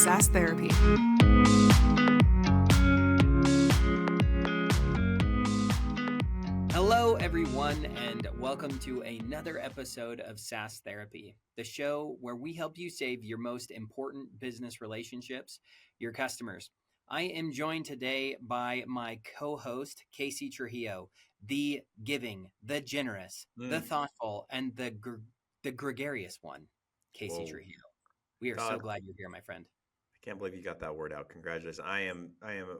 SaaS Therapy. Hello, everyone, and welcome to another episode of SaaS Therapy, the show where we help you save your most important business relationships, your customers. I am joined today by my co-host, Casey Trujillo, the giving, the generous, the thoughtful, and the gregarious one, Casey Trujillo. We are so glad you're here, my friend. I can't believe you got that word out. Congratulations. I am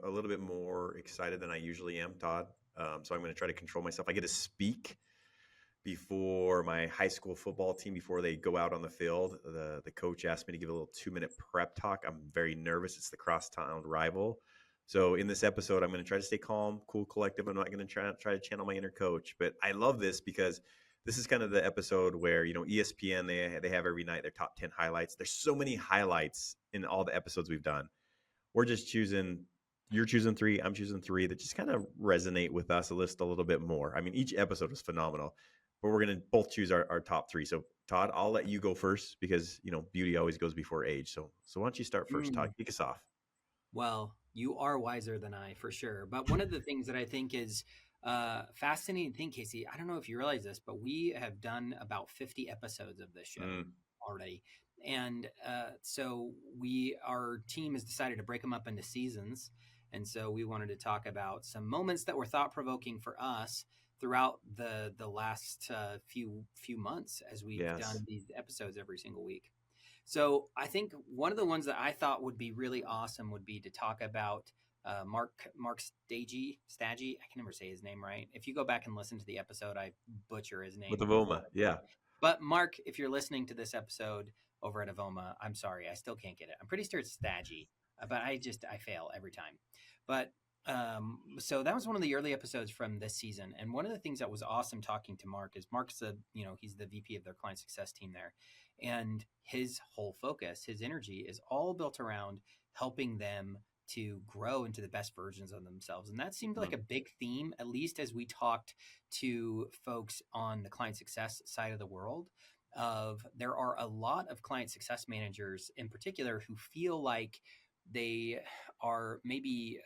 a little bit more excited than I usually am, Todd. So I'm going to try to control myself. I get to speak before my high school football team, before they go out on the field. The coach asked me to give a little 2-minute prep talk. I'm very nervous. It's the crosstown rival. So in this episode, I'm going to try to stay calm, cool, collective. I'm not going to try to channel my inner coach. But I love this because this is kind of the episode where, ESPN, they have every night their top 10 highlights. There's so many highlights in all the episodes we've done. We're just you're choosing 3, I'm choosing 3 that just kind of resonate with us a little bit more. I mean, each episode was phenomenal, but we're going to both choose our top 3. So Todd, I'll let you go first because, beauty always goes before age. So why don't you start first, Todd? Kick us off. Well, you are wiser than I for sure. But one of the things that I think is fascinating thing, Casey, I don't know if you realize this, but we have done about 50 episodes of this show already. And so our team has decided to break them up into seasons. And so we wanted to talk about some moments that were thought-provoking for us throughout the last few months as we've done these episodes every single week. So I think one of the ones that I thought would be really awesome would be to talk about Mark Stagi. I can never say his name right. If you go back and listen to the episode, I butcher his name. With Avoma, yeah. But Mark, if you're listening to this episode over at Avoma, I'm sorry, I still can't get it. I'm pretty sure it's Stagi, but I fail every time. But so that was one of the early episodes from this season. And one of the things that was awesome talking to Mark is Mark's he's the VP of their client success team there. And his whole focus, his energy is all built around helping them to grow into the best versions of themselves. And that seemed like a big theme, at least as we talked to folks on the client success side of the world. There are a lot of client success managers in particular who feel like they are maybe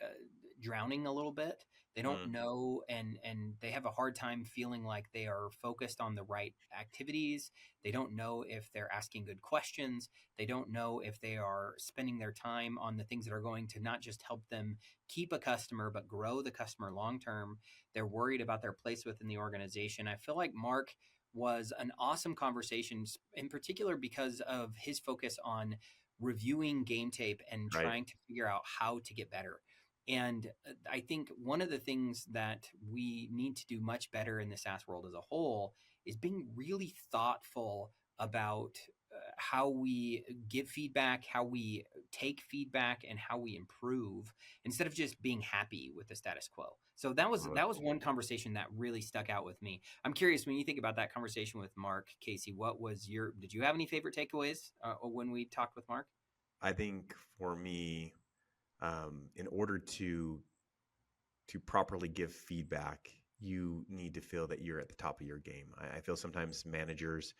drowning a little bit. They don't know, and they have a hard time feeling like they are focused on the right activities. They don't know if they're asking good questions. They don't know if they are spending their time on the things that are going to not just help them keep a customer, but grow the customer long term. They're worried about their place within the organization. I feel like Mark was an awesome conversation, in particular because of his focus on reviewing game tape and trying to figure out how to get better. And I think one of the things that we need to do much better in the SaaS world as a whole is being really thoughtful about how we give feedback, how we take feedback, and how we improve instead of just being happy with the status quo. So that was one conversation that really stuck out with me. I'm curious, when you think about that conversation with Mark, Casey, did you have any favorite takeaways when we talked with Mark? I think for me, in order to properly give feedback, you need to feel that you're at the top of your game. I feel sometimes managers,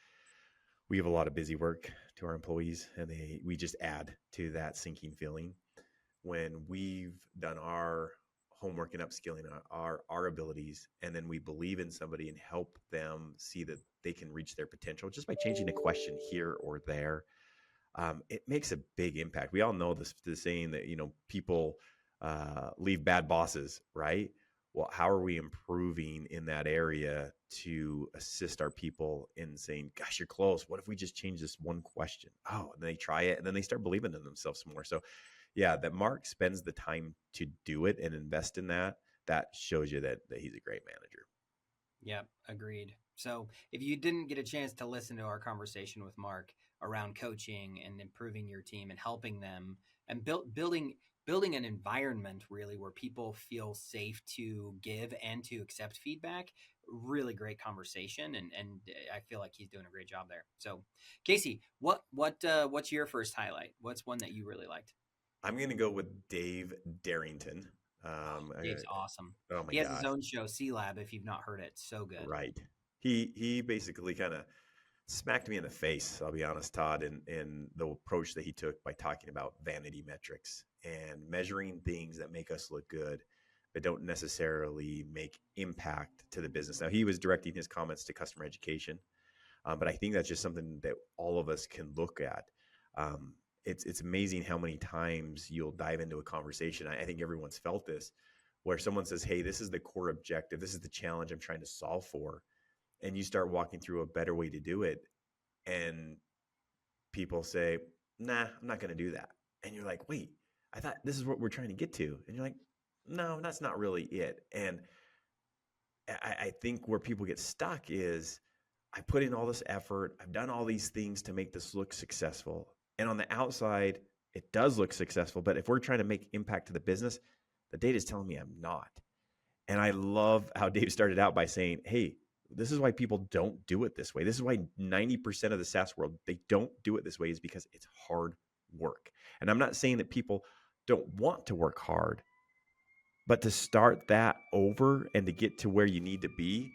we have a lot of busy work to our employees, and we just add to that sinking feeling. When we've done our homework and upskilling our abilities, and then we believe in somebody and help them see that they can reach their potential just by changing a question here or there, it makes a big impact. We all know the saying that, people leave bad bosses, right? Well, how are we improving in that area to assist our people in saying, gosh, you're close. What if we just change this one question? Oh, and they try it, and then they start believing in themselves more. So yeah, that Mark spends the time to do it and invest in that shows you that he's a great manager. Yeah, agreed. So if you didn't get a chance to listen to our conversation with Mark around coaching and improving your team and helping them and building an environment really where people feel safe to give and to accept feedback, really great conversation. And I feel like he's doing a great job there. So Casey, what's your first highlight? What's one that you really liked? I'm going to go with Dave Darrington. Dave's awesome. Oh my He has gosh. his own show, C Lab, if you've not heard it. So good. Right. He basically kind of smacked me in the face, I'll be honest, Todd, in the approach that he took by talking about vanity metrics and measuring things that make us look good, but don't necessarily make impact to the business. Now, he was directing his comments to customer education, but I think that's just something that all of us can look at. It's amazing how many times you'll dive into a conversation. I think everyone's felt this, where someone says, "Hey, this is the core objective. This is the challenge I'm trying to solve for," and you start walking through a better way to do it, and people say, "Nah, I'm not going to do that," and you're like, "Wait, I thought this is what we're trying to get to," and you're like, "No, that's not really it." And I think where people get stuck is, I put in all this effort. I've done all these things to make this look successful. And on the outside, it does look successful. But if we're trying to make impact to the business, the data is telling me I'm not. And I love how Dave started out by saying, hey, this is why people don't do it this way. This is why 90% of the SaaS world, they don't do it this way, is because it's hard work. And I'm not saying that people don't want to work hard, but to start that over and to get to where you need to be,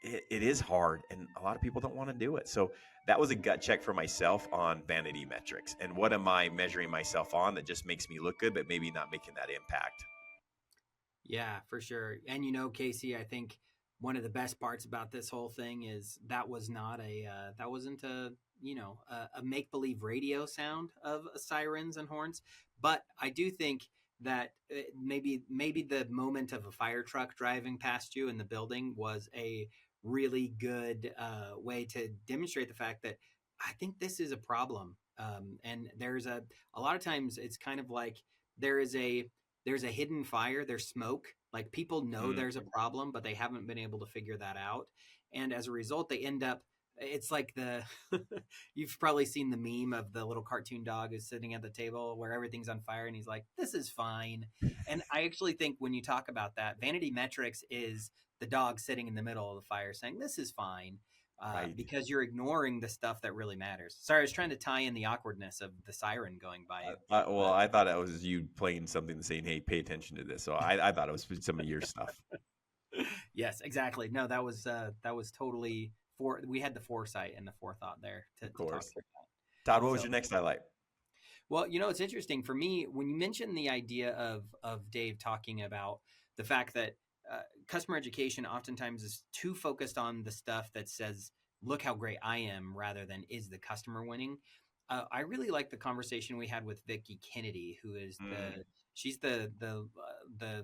it is hard, and a lot of people don't want to do it. So that was a gut check for myself on vanity metrics. And what am I measuring myself on that just makes me look good, but maybe not making that impact? Yeah, for sure. And Casey, I think one of the best parts about this whole thing is that was not that wasn't a make believe radio sound of sirens and horns, but I do think that maybe the moment of a fire truck driving past you in the building was a really good way to demonstrate the fact that I think this is a problem. And there's a lot of times it's kind of like there is there's a hidden fire, there's smoke. Like people know Mm. there's a problem, but they haven't been able to figure that out. And as a result, they end up, it's like you've probably seen the meme of the little cartoon dog who's sitting at the table where everything's on fire and he's like, this is fine. And I actually think when you talk about that, vanity metrics is the dog sitting in the middle of the fire saying, this is fine. Right. Because you're ignoring the stuff that really matters. Sorry, I was trying to tie in the awkwardness of the siren going by. Well, I thought it was you playing something and saying, hey, pay attention to this. So I thought it was some of your stuff. Yes, exactly. No, that was totally we had the foresight and the forethought there to Of talk course. through Todd, that. what was So, your next highlight? well, it's interesting for me when you mentioned the idea of Dave talking about the fact that customer education oftentimes is too focused on the stuff that says, "Look how great I am," rather than "Is the customer winning?" I really like the conversation we had with Vicki Kennedy, who is Mm. she's the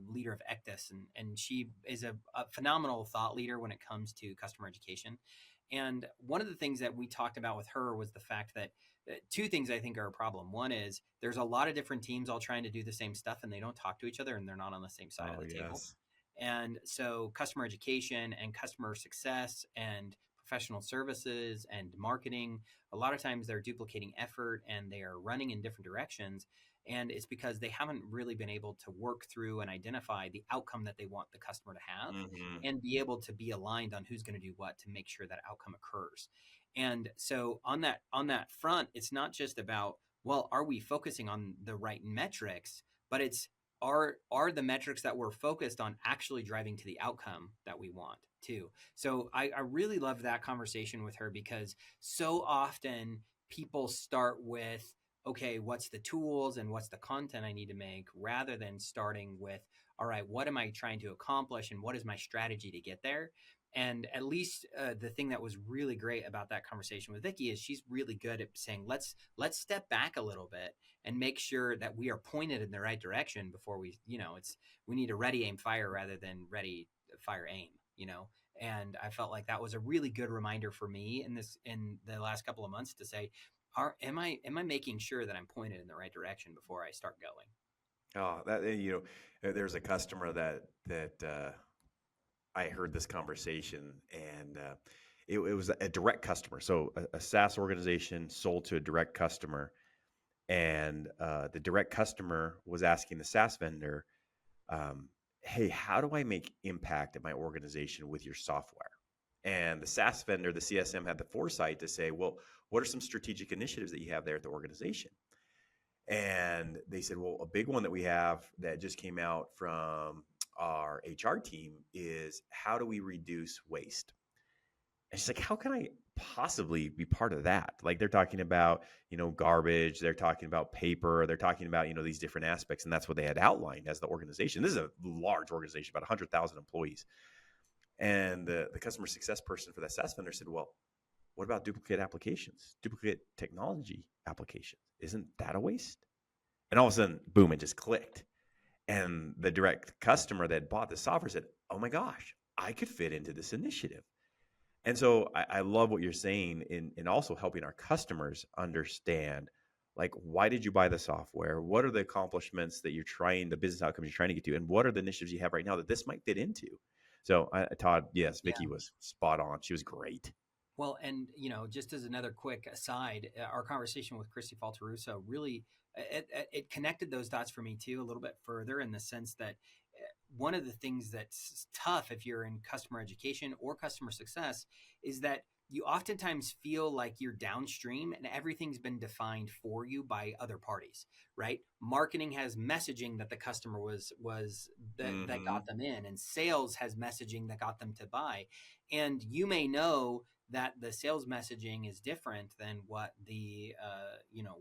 leader of Ectus, and she is a phenomenal thought leader when it comes to customer education. And one of the things that we talked about with her was the fact that two things I think are a problem. One is there's a lot of different teams all trying to do the same stuff and they don't talk to each other and they're not on the same side of Oh, the table. yes. And so customer education and customer success and professional services and marketing, a lot of times they're duplicating effort and they are running in different directions. And it's because they haven't really been able to work through and identify the outcome that they want the customer to have Mm-hmm. and be able to be aligned on who's going to do what to make sure that outcome occurs. And so on that front, it's not just about, well, are we focusing on the right metrics, but it's are the metrics that we're focused on actually driving to the outcome that we want too. So I really love that conversation with her because so often people start with, okay, what's the tools and what's the content I need to make, rather than starting with, all right, what am I trying to accomplish and what is my strategy to get there. And at least the thing that was really great about that conversation with Vicki is she's really good at saying, let's step back a little bit and make sure that we are pointed in the right direction before we need a ready aim fire rather than ready fire aim. And I felt like that was a really good reminder for me in the last couple of months to say, am I making sure that I'm pointed in the right direction before I start going? Oh, there's a customer that I heard this conversation, and it was a direct customer. So a SaaS organization sold to a direct customer, and the direct customer was asking the SaaS vendor, "Hey, how do I make impact at my organization with your software?" And the SaaS vendor, the CSM, had the foresight to say, "Well, what are some strategic initiatives that you have there at the organization?" And they said, well, a big one that we have that just came out from our HR team is, how do we reduce waste? And she's like, how can I possibly be part of that. Like they're talking about, garbage, they're talking about paper, they're talking about, these different aspects. And that's what they had outlined as the organization. This is a large organization, about 100,000 employees. And the customer success person for that SaaS vendor said, well, what about duplicate applications, duplicate technology applications? Isn't that a waste? And all of a sudden, boom, it just clicked. And the direct customer that bought the software said, oh my gosh, I could fit into this initiative. And so I love what you're saying in also helping our customers understand, like, why did you buy the software? What are the accomplishments that the business outcomes you're trying to get to? And what are the initiatives you have right now that this might fit into? So Todd, yes, Vicki was spot on. She was great. Well, and just as another quick aside, our conversation with Christy Falteruso really it connected those dots for me too a little bit further, in the sense that one of the things that's tough if you're in customer education or customer success is that you oftentimes feel like you're downstream and everything's been defined for you by other parties, right? Marketing has messaging that the customer that got them in, and sales has messaging that got them to buy. And you may know that the sales messaging is different than what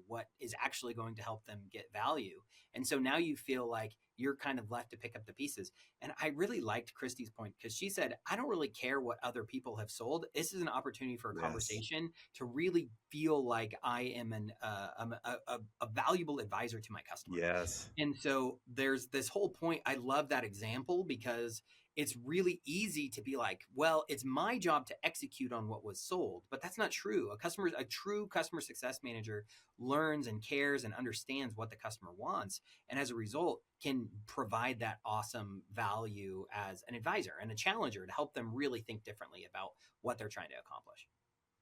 what is actually going to help them get value. And so now you feel like you're kind of left to pick up the pieces. And I really liked Christy's point, because she said, I don't really care what other people have sold. This is an opportunity for a conversation to really feel like I am a valuable advisor to my customer. Yes. And so there's this whole point. I love that example, because it's really easy to be like, well, it's my job to execute on what was sold, but that's not true. A true customer success manager learns and cares and understands what the customer wants, and as a result can provide that awesome value as an advisor and a challenger to help them really think differently about what they're trying to accomplish.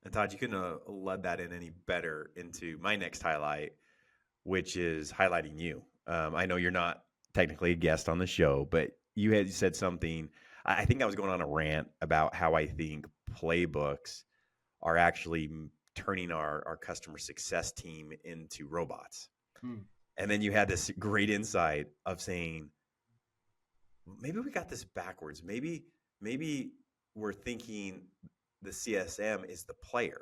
And Todd, you couldn't have led that in any better into my next highlight, which is highlighting you. I know you're not technically a guest on the show, but you had said something. I think I was going on a rant about how I think playbooks are actually turning our customer success team into robots. And then you had this great insight of saying, maybe we got this backwards. Maybe we're thinking the CSM is the player.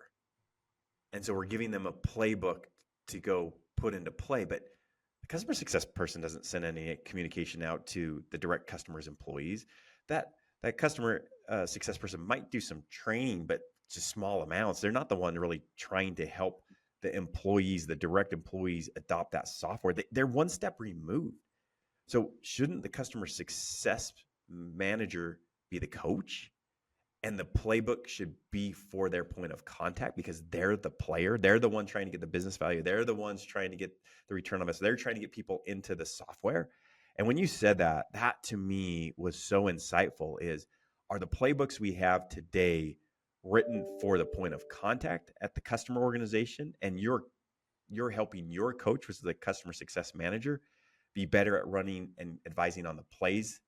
And so we're giving them a playbook to go put into play. But the customer success person doesn't send any communication out to the direct customers' employees. That customer success person might do some training, but just small amounts. They're not the one really trying to help the employees, the direct employees, adopt that software. They're one step removed. So shouldn't the customer success manager be the coach? And the playbook should be for their point of contact, because they're the player. They're the one trying to get the business value. They're the ones trying to get the return on this. They're trying to get people into the software. And when you said that to me was so insightful. Are the playbooks we have today written for the point of contact at the customer organization? And you're helping your coach, which is the customer success manager, be better at running and advising on the plays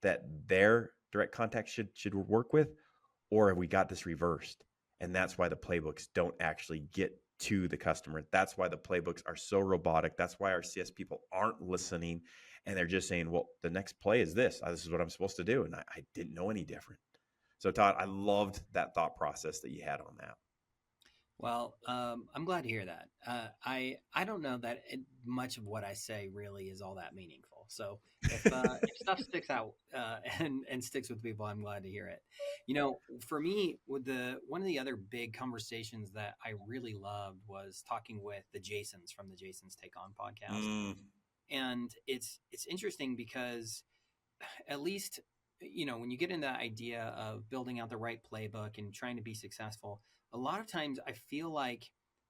that their direct contact should work with? Or have we got this reversed? And that's why the playbooks don't actually get to the customer. That's why the playbooks are so robotic. That's why our CS people aren't listening. And they're just saying, well, the next play is this. This is what I'm supposed to do. And I didn't know any different. So Todd, I loved that thought process that you had on that. Well, I'm glad to hear that. I don't know that much of what I say really is all that meaningful. So if stuff sticks out and sticks with people, I'm glad to hear it. For me, one of the other big conversations that I really loved was talking with the Jasons from the Jasons Take On podcast. And it's interesting because, at least, when you get into the idea of building out the right playbook and trying to be successful, a lot of times I feel like,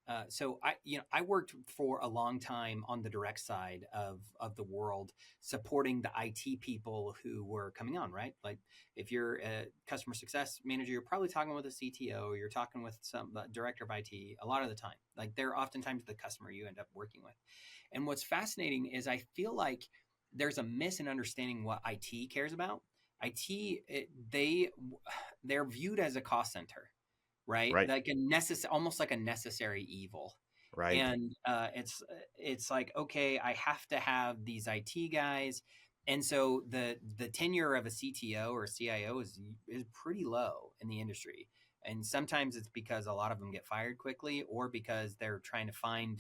I worked for a long time on the direct side of the world, supporting the IT people who were coming on, right? Like if you're a customer success manager, you're probably talking with a CTO, you're talking with some director of IT a lot of the time. Like they're oftentimes the customer you end up working with. And what's fascinating is I feel like there's a misunderstanding what IT cares about. They're viewed as a cost center, right? Like almost like a necessary evil. Right. And it's like, okay, I have to have these IT guys. And so the tenure of a CTO or CIO is pretty low in the industry. And sometimes it's because a lot of them get fired quickly, or because they're trying to find,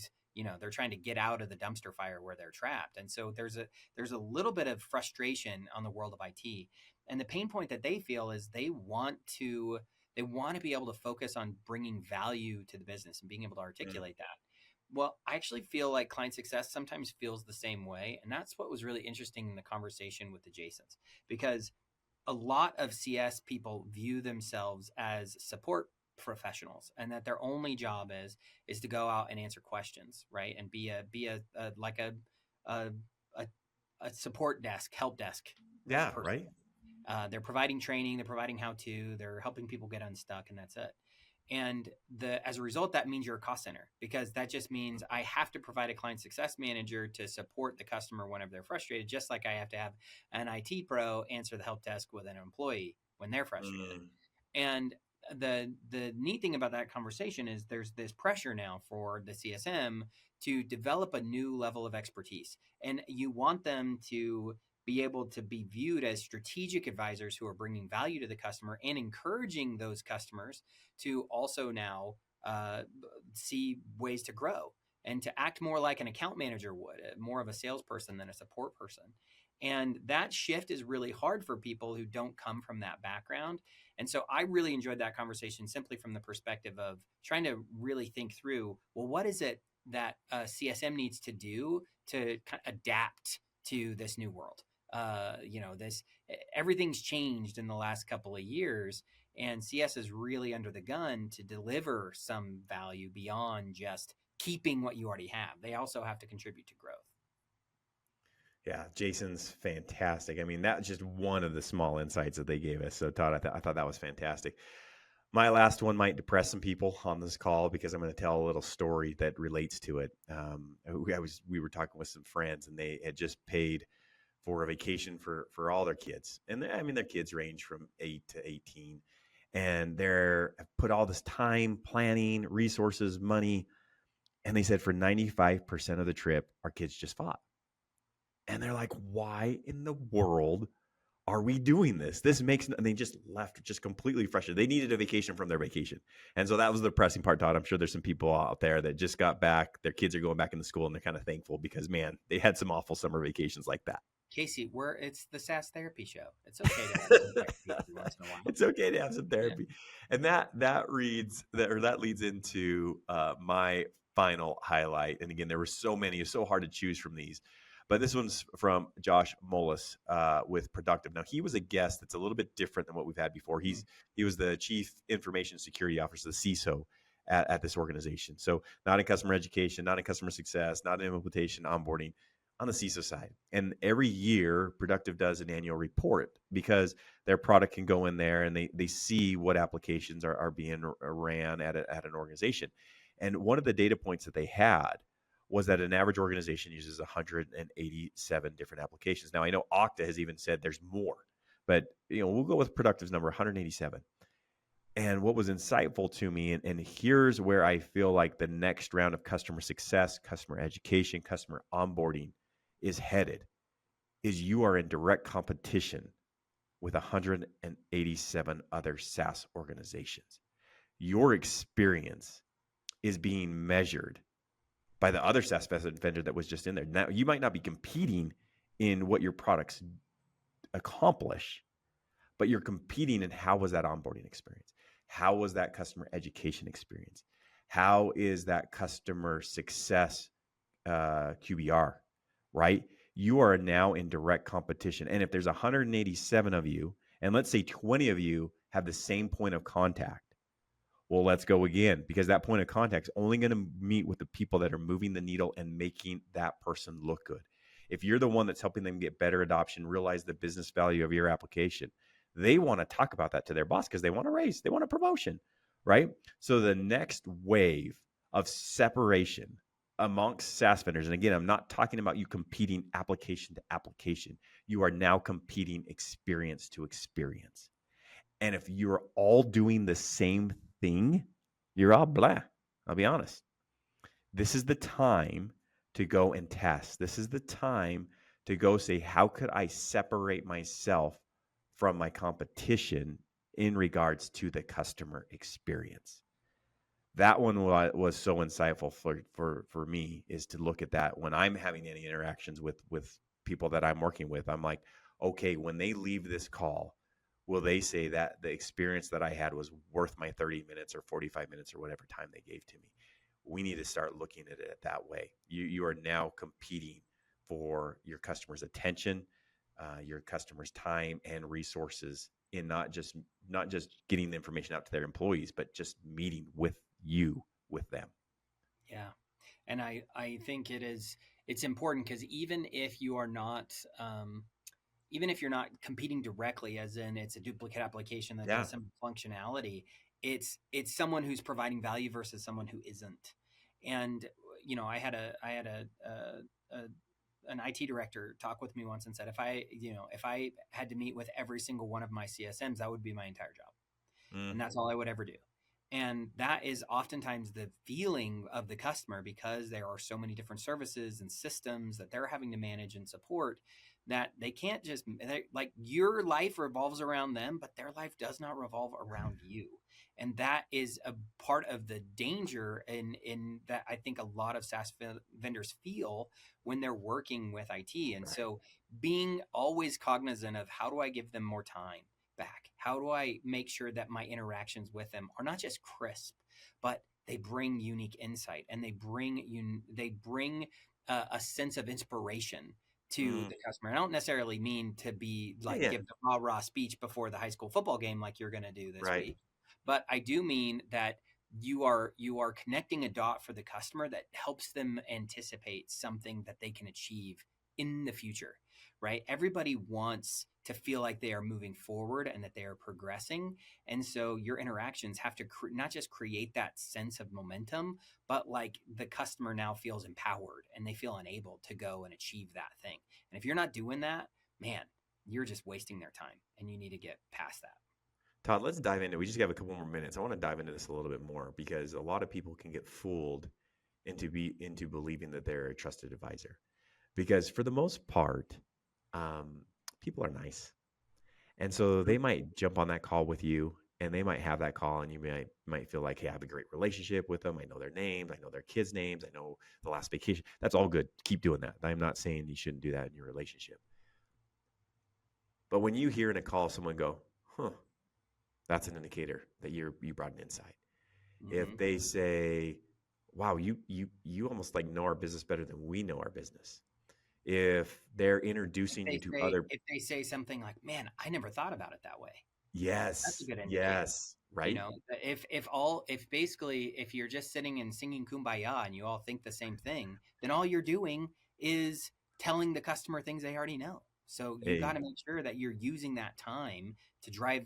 they're trying to get out of the dumpster fire where they're trapped. And so there's a little bit of frustration on the world of IT. And the pain point that they feel is they want to be able to focus on bringing value to the business and being able to articulate that. Well, I actually feel like client success sometimes feels the same way. And that's what was really interesting in the conversation with the Jasons, because a lot of CS people view themselves as support professionals, and that their only job is to go out and answer questions, right? And be a support desk, help desk. Yeah, person. right. They're providing training, they're providing how to, they're helping people get unstuck, and that's it. And as a result, that means you're a cost center, because that just means I have to provide a client success manager to support the customer whenever they're frustrated, just like I have to have an IT pro answer the help desk with an employee when they're frustrated. And the neat thing about that conversation is there's this pressure now for the CSM to develop a new level of expertise, and you want them to be able to be viewed as strategic advisors who are bringing value to the customer and encouraging those customers to also now see ways to grow and to act more like an account manager would, more of a salesperson than a support person. And that shift is really hard for people who don't come from that background. And so I really enjoyed that conversation simply from the perspective of trying to really think through, well, what is it that CSM needs to do to adapt to this new world? Everything's changed in the last couple of years, and CS is really under the gun to deliver some value beyond just keeping what you already have. They also have to contribute to growth. Yeah, Jason's fantastic. I mean, that's just one of the small insights that they gave us. So, Todd, I thought that was fantastic. My last one might depress some people on this call, because I'm going to tell a little story that relates to it. We were talking with some friends, and they had just paid for a vacation for all their kids. And their kids range from 8 to 18. And they're put all this time, planning, resources, money. And they said for 95% of the trip, our kids just fought. And they're like, why in the world are we doing this? This makes, and they just left just completely frustrated. They needed a vacation from their vacation. And so that was the depressing part, Todd. I'm sure there's some people out there that just got back. Their kids are going back into school, and they're kind of thankful because, man, they had some awful summer vacations like that. Casey, it's the SAS therapy show. It's okay to have some therapy every once in a while. It's okay to have some therapy. Yeah. And that leads into my final highlight. And again, there were so many. It's so hard to choose from these. But this one's from Josh Mollis with Productive. Now, he was a guest that's a little bit different than what we've had before. He was the Chief Information Security Officer, the CISO at this organization. So not in customer education, not in customer success, not in implementation, onboarding, on the CISO side. And every year, Productive does an annual report, because their product can go in there and they see what applications are being ran at an organization. And one of the data points that they had was that an average organization uses 187 different applications. Now, I know Okta has even said there's more, but we'll go with Productive's number, 187. And what was insightful to me, and here's where I feel like the next round of customer success, customer education, customer onboarding is headed, is you are in direct competition with 187 other SaaS organizations. Your experience is being measured by the other SaaS vendor that was just in there. Now, you might not be competing in what your products accomplish, but you're competing in how was that onboarding experience? How was that customer education experience? How is that customer success QBR, right? You are now in direct competition. And if there's 187 of you, and let's say 20 of you have the same point of contact, well, let's go again, because that point of contact is only going to meet with the people that are moving the needle and making that person look good. If you're the one that's helping them get better adoption, realize the business value of your application, they want to talk about that to their boss because they want a raise, they want a promotion, right? So the next wave of separation amongst SaaS vendors, and again, I'm not talking about you competing application to application. You are now competing experience to experience. And if you're all doing the same thing, you're all blah. I'll be honest. This is the time to go and test. This is the time to go say, how could I separate myself from my competition in regards to the customer experience. That one was so insightful for me, is to look at that when I'm having any interactions with people that I'm working with. I'm like, okay, when they leave this call, will they say that the experience that I had was worth my 30 minutes or 45 minutes or whatever time they gave to me? We need to start looking at it that way. You are now competing for your customers' attention, your customers' time and resources, in not just getting the information out to their employees, but just meeting with them. Yeah. And I think it's important, because even if you're not competing directly, as in it's a duplicate application that Yeah. does some functionality, it's someone who's providing value versus someone who isn't. And I had an IT director talk with me once and said, if I had to meet with every single one of my CSMs, that would be my entire job, Mm, and that's all I would ever do. And that is oftentimes the feeling of the customer, because there are so many different services and systems that they're having to manage and support, that they can't just, like, your life revolves around them, but their life does not revolve around you. And that is a part of the danger in that I think a lot of SaaS vendors feel when they're working with IT. And right. so being always cognizant of, how do I give them more time back? How do I make sure that my interactions with them are not just crisp, but they bring unique insight, and they bring a sense of inspiration to Mm, the customer. I don't necessarily mean to be yeah, like, yeah, give the rah-rah speech before the high school football game like you're going to do this right. week, but I do mean that you are connecting a dot for the customer that helps them anticipate something that they can achieve in the future, right? Everybody wants to feel like they are moving forward and that they are progressing. And so your interactions have to not just create that sense of momentum, but like the customer now feels empowered and they feel enabled to go and achieve that thing. And if you're not doing that, man, you're just wasting their time, and you need to get past that. Todd, let's dive into. We just have a couple more minutes. I want to dive into this a little bit more, because a lot of people can get fooled into believing that they're a trusted advisor. Because for the most part, um, people are nice, and so they might jump on that call with you, and they might have that call, and you might feel like, hey, I have a great relationship with them. I know their names, I know their kids' names, I know the last vacation. That's all good. Keep doing that. I'm not saying you shouldn't do that in your relationship. But when you hear in a call someone go, huh, that's an indicator that you brought an insight. If Mm-hmm. they say, wow, you almost like know our business better than we know our business. If they're introducing you to other, If they say something like, "Man, I never thought about it that way," that's a yes, good indicator. yes, right, If you're just sitting and singing kumbaya and you all think the same thing, then all you're doing is telling the customer things they already know. So you got a to make sure that you're using that time to drive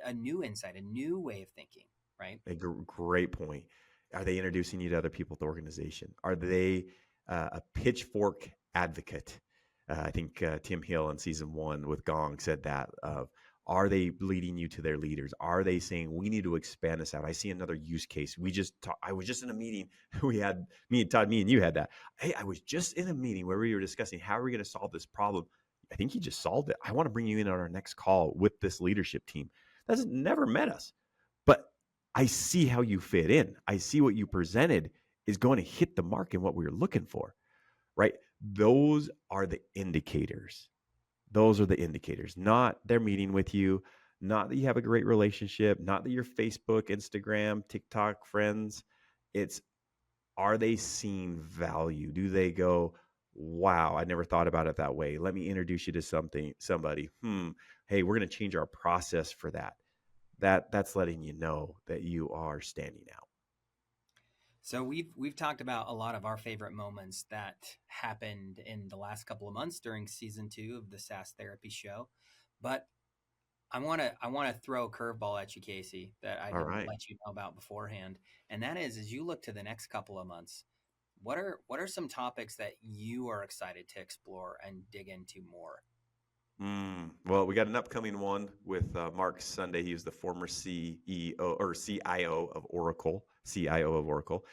a new insight, a new way of thinking, right? great point. Are they introducing you to other people at the organization? Are they a pitchfork advocate? I think Tim Hill in season 1 with Gong said that. Are they leading you to their leaders? Are they saying we need to expand this out? I see another use case. I was just in a meeting. We had me and Todd, me and you had that. Hey, I was just in a meeting where we were discussing how are we going to solve this problem. I think you just solved it. I want to bring you in on our next call with this leadership team. That's never met us, but I see how you fit in. I see what you presented is going to hit the mark in what we were looking for, right? Those are the indicators. Those are the indicators, not they're meeting with you, not that you have a great relationship, not that you're Facebook, Instagram, TikTok friends. It's, are they seeing value? Do they go, wow, I never thought about it that way. Let me introduce you to somebody. Hey, we're going to change our process for that. That's letting you know that you are standing out. So we've talked about a lot of our favorite moments that happened in the last couple of months during season 2 of the SaaS Therapy Show, but I want to throw a curveball at you, Casey, that I All didn't right. let you know about beforehand, and that is, as you look to the next couple of months, what are some topics that you are excited to explore and dig into more? Well, we got an upcoming one with Mark Sunday. He was the former CEO or CIO of Oracle, CIO of Oracle.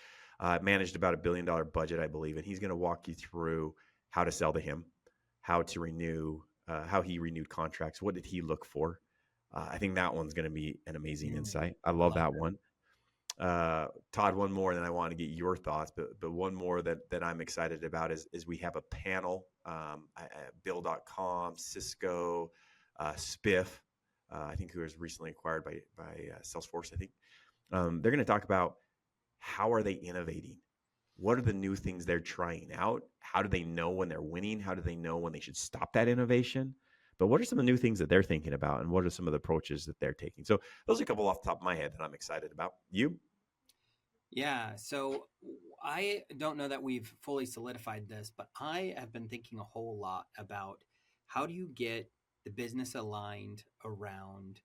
Managed about $1 billion budget, I believe, and he's going to walk you through how to sell to him, how to renew, how he renewed contracts, what did he look for, I think that one's going to be an amazing insight. I I love love that one. Todd, one more, and then I want to get your thoughts, but one more that I'm excited about is we have a panel, Bill.com, Cisco, Spiff, I think who was recently acquired by Salesforce, I think. They're going to talk about how are they innovating? What are the new things they're trying out? How do they know when they're winning? How do they know when they should stop that innovation? But what are some of the new things that they're thinking about, and what are some of the approaches that they're taking? So those are a couple off the top of my head that I'm excited about. You? Yeah, so I don't know that we've fully solidified this, but I have been thinking a whole lot about how do you get the business aligned around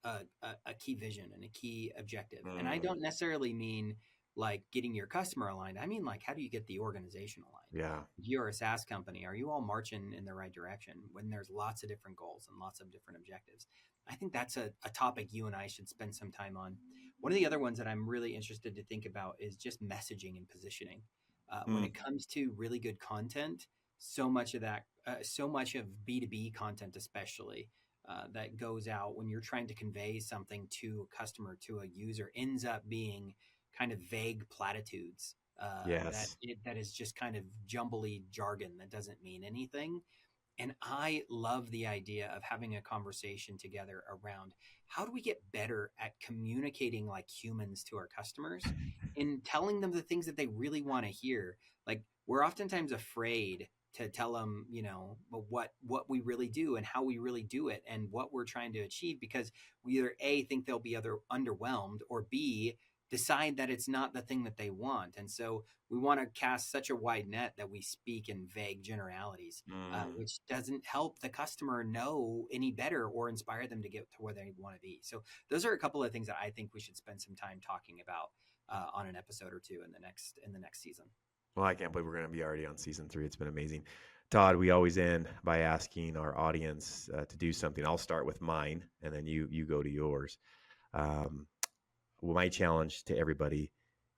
a key vision and a key objective. And I Mm, don't necessarily mean like getting your customer aligned. I mean, like, how do you get the organization aligned? yeah. If you're a SaaS company, are you all marching in the right direction when there's lots of different goals and lots of different objectives? I think that's a topic you and I should spend some time on. One of the other ones that I'm really interested to think about is just messaging and positioning. When Mm, it comes to really good content, so much of B2B content, especially, that goes out when you're trying to convey something to a customer, to a user, ends up being kind of vague platitudes yes. that is just kind of jumbly jargon that doesn't mean anything. And I love the idea of having a conversation together around how do we get better at communicating like humans to our customers and telling them the things that they really want to hear. Like, we're oftentimes afraid to tell them, what we really do and how we really do it and what we're trying to achieve, because we either A, think they'll be underwhelmed, or B, decide that it's not the thing that they want. And so we want to cast such a wide net that we speak in vague generalities, Mm. which doesn't help the customer know any better or inspire them to get to where they want to be. So those are a couple of things that I think we should spend some time talking about on an episode or two in the next season. Well, I can't believe we're going to be already on season 3. It's been amazing. Todd, we always end by asking our audience to do something. I'll start with mine, and then you go to yours. Um, well, my challenge to everybody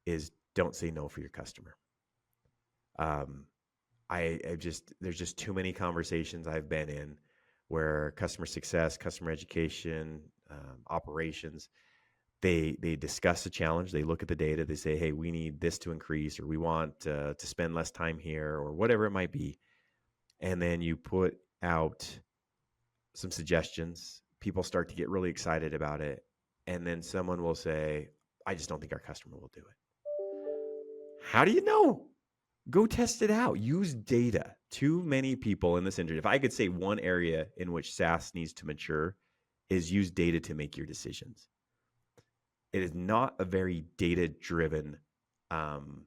is don't say no for your customer. Um, I just there's just too many conversations I've been in where customer success, customer education, operations, they discuss the challenge, they look at the data, they say, hey, we need this to increase, or we want to spend less time here, or whatever it might be, and then you put out some suggestions. People start to get really excited about it, and then someone will say, I just don't think our customer will do it. How do you know? Go test it out. Use data. Too many people in this industry. If I could say one area in which SaaS needs to mature, is use data to make your decisions. It is not a very data driven um,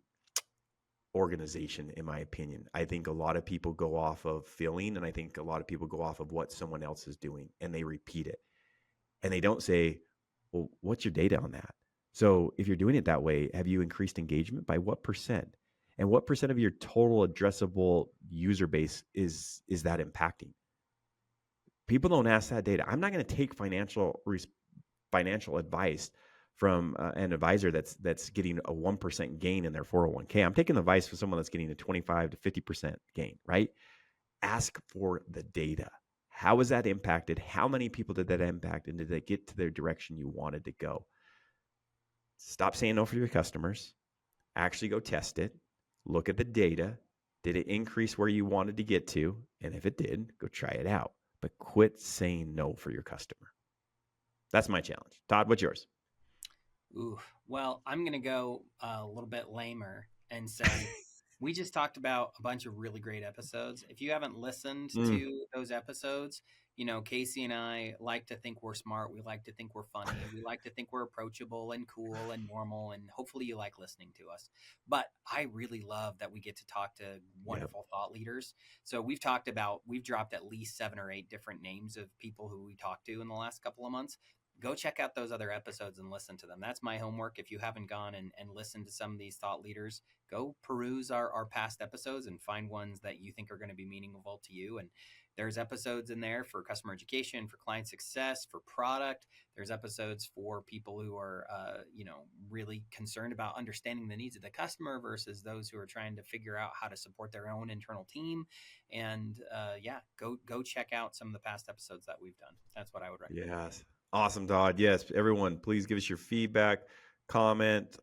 organization, in my opinion. I think a lot of people go off of feeling, and I think a lot of people go off of what someone else is doing, and they repeat it. And they don't say, well, what's your data on that? So if you're doing it that way, have you increased engagement by what percent? And what percent of your total addressable user base is that impacting? People don't ask that data. I'm not going to take financial advice from an advisor that's getting a 1% gain in their 401k. I'm taking advice from someone that's getting a 25 to 50% gain, right? Ask for the data. How was that impacted? How many people did that impact? And did they get to their direction you wanted to go? Stop saying no for your customers. Actually go test it. Look at the data. Did it increase where you wanted to get to? And if it did, go try it out. But quit saying no for your customer. That's my challenge. Todd, what's yours? Ooh, well, I'm going to go a little bit lamer and say we just talked about a bunch of really great episodes. If you haven't listened Mm, to those episodes, Casey and I like to think we're smart. We like to think we're funny. We like to think we're approachable and cool and normal. And hopefully you like listening to us. But I really love that we get to talk to yep. wonderful thought leaders. So we've dropped at least 7 or 8 different names of people who we talked to in the last couple of months. Go check out those other episodes and listen to them. That's my homework. If you haven't gone and listened to some of these thought leaders, go peruse our past episodes and find ones that you think are going to be meaningful to you. And there's episodes in there for customer education, for client success, for product. There's episodes for people who are, really concerned about understanding the needs of the customer versus those who are trying to figure out how to support their own internal team. And go check out some of the past episodes that we've done. That's what I would recommend. Yes. Awesome, Todd. Yes, everyone, please give us your feedback, comment,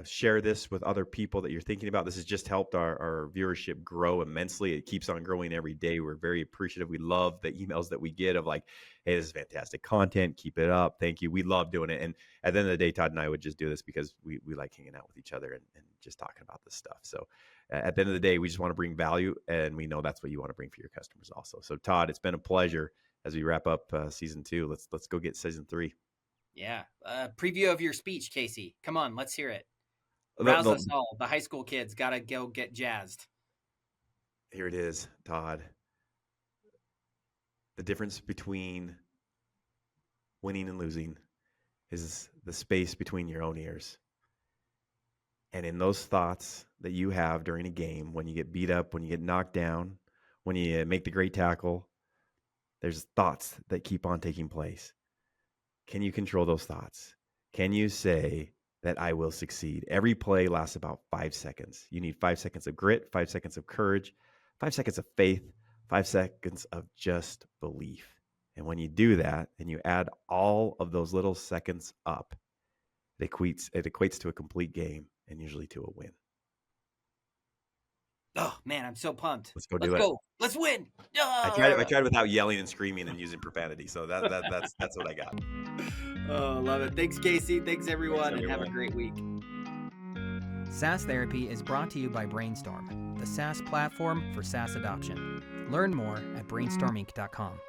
share this with other people that you're thinking about. This has just helped our viewership grow immensely. It keeps on growing every day. We're very appreciative. We love the emails that we get of like, hey, this is fantastic content. Keep it up. Thank you. We love doing it. And at the end of the day, Todd and I would just do this because we like hanging out with each other and just talking about this stuff. So at the end of the day, we just want to bring value, and we know that's what you want to bring for your customers also. So Todd, it's been a pleasure. As we wrap up season 2, let's go get season 3. Yeah. Preview of your speech, Casey. Come on, let's hear it. The, Rouse the, us all. The high school kids got to go get jazzed. Here it is, Todd. The difference between winning and losing is the space between your own ears. And in those thoughts that you have during a game, when you get beat up, when you get knocked down, when you make the great tackle, there's thoughts that keep on taking place. Can you control those thoughts? Can you say that I will succeed? Every play lasts about 5 seconds. You need 5 seconds of grit, 5 seconds of courage, 5 seconds of faith, 5 seconds of just belief. And when you do that and you add all of those little seconds up, it equates to a complete game and usually to a win. Oh man, I'm so pumped. Let's go Let's do go. it. Let's win. I tried without yelling and screaming and using profanity. So that's what I got. Oh, love it. Thanks, Casey. Thanks, everyone, and have a great week. SaaS Therapy is brought to you by Brainstorm, the SaaS platform for SaaS adoption. Learn more at brainstorminc.com.